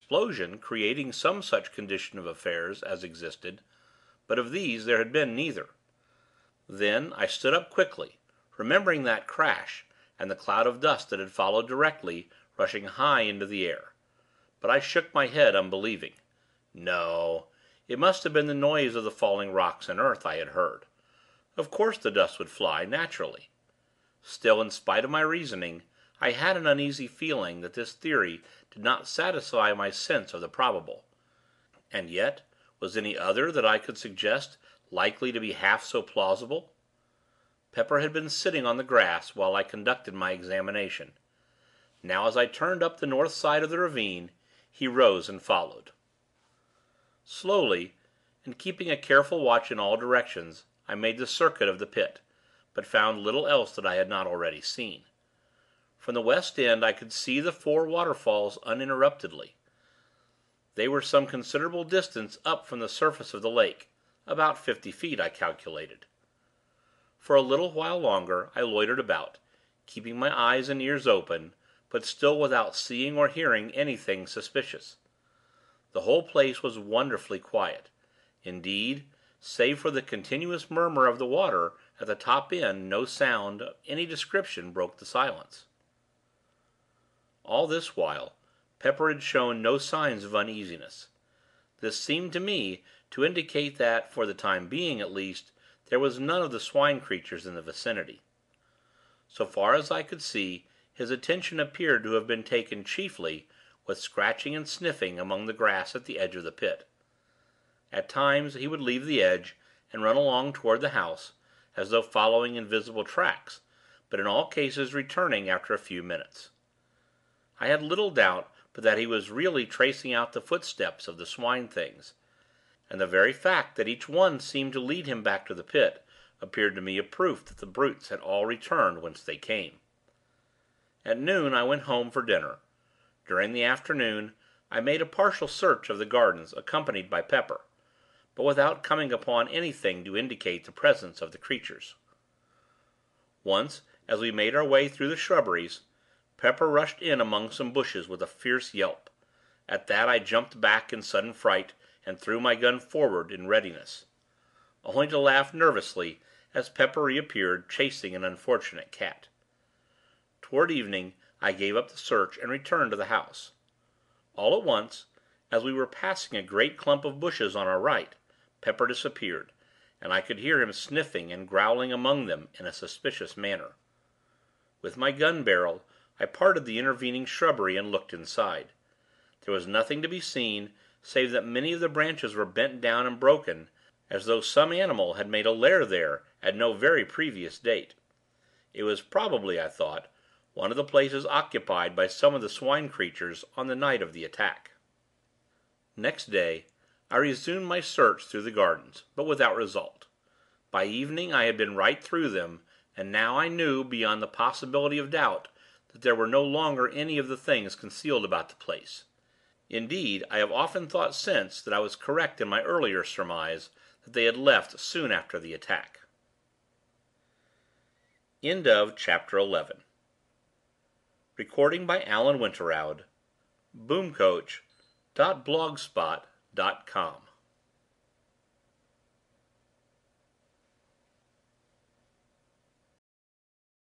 explosion creating some such condition of affairs as existed, but of these there had been neither. Then, I stood up quickly, remembering that crash, and the cloud of dust that had followed directly, rushing high into the air. But I shook my head, unbelieving. No! It must have been the noise of the falling rocks and earth I had heard. Of course the dust would fly, naturally. Still, in spite of my reasoning, I had an uneasy feeling that this theory did not satisfy my sense of the probable. And yet, was any other that I could suggest likely to be half so plausible? Pepper had been sitting on the grass while I conducted my examination. Now, as I turned up the north side of the ravine, he rose and followed. Slowly, and keeping a careful watch in all directions, I made the circuit of the pit, but found little else that I had not already seen. From the west end I could see the 4 waterfalls uninterruptedly. They were some considerable distance up from the surface of the lake, about 50 feet, I calculated. For a little while longer I loitered about, keeping my eyes and ears open, but still without seeing or hearing anything suspicious. The whole place was wonderfully quiet. Indeed, save for the continuous murmur of the water at the top end, no sound of any description broke the silence. All this while, Pepper had shown no signs of uneasiness. This seemed to me to indicate that, for the time being at least, there was none of the swine creatures in the vicinity. So far as I could see, his attention appeared to have been taken chiefly with scratching and sniffing among the grass at the edge of the pit. At times he would leave the edge and run along toward the house, as though following invisible tracks, but in all cases returning after a few minutes. I had little doubt but that he was really tracing out the footsteps of the swine things, and the very fact that each one seemed to lead him back to the pit appeared to me a proof that the brutes had all returned whence they came. At noon I went home for dinner. During the afternoon I made a partial search of the gardens, accompanied by Pepper, but without coming upon anything to indicate the presence of the creatures. Once, as we made our way through the shrubberies, Pepper rushed in among some bushes with a fierce yelp. At that I jumped back in sudden fright, and threw my gun forward in readiness, only to laugh nervously as Pepper reappeared, chasing an unfortunate cat. Toward evening I gave up the search and returned to the house. All at once, as we were passing a great clump of bushes on our right, Pepper disappeared, and I could hear him sniffing and growling among them in a suspicious manner. With my gun barrel I parted the intervening shrubbery and looked inside. There was nothing to be seen, save that many of the branches were bent down and broken, as though some animal had made a lair there at no very previous date. It was probably, I thought, one of the places occupied by some of the swine creatures on the night of the attack. Next day I resumed my search through the gardens, but without result. By evening I had been right through them, and now I knew, beyond the possibility of doubt, that there were no longer any of the things concealed about the place. Indeed, I have often thought since that I was correct in my earlier surmise that they had left soon after the attack. End of Chapter 11. Recording by Alan Winterowd. Boomcoach.blogspot.com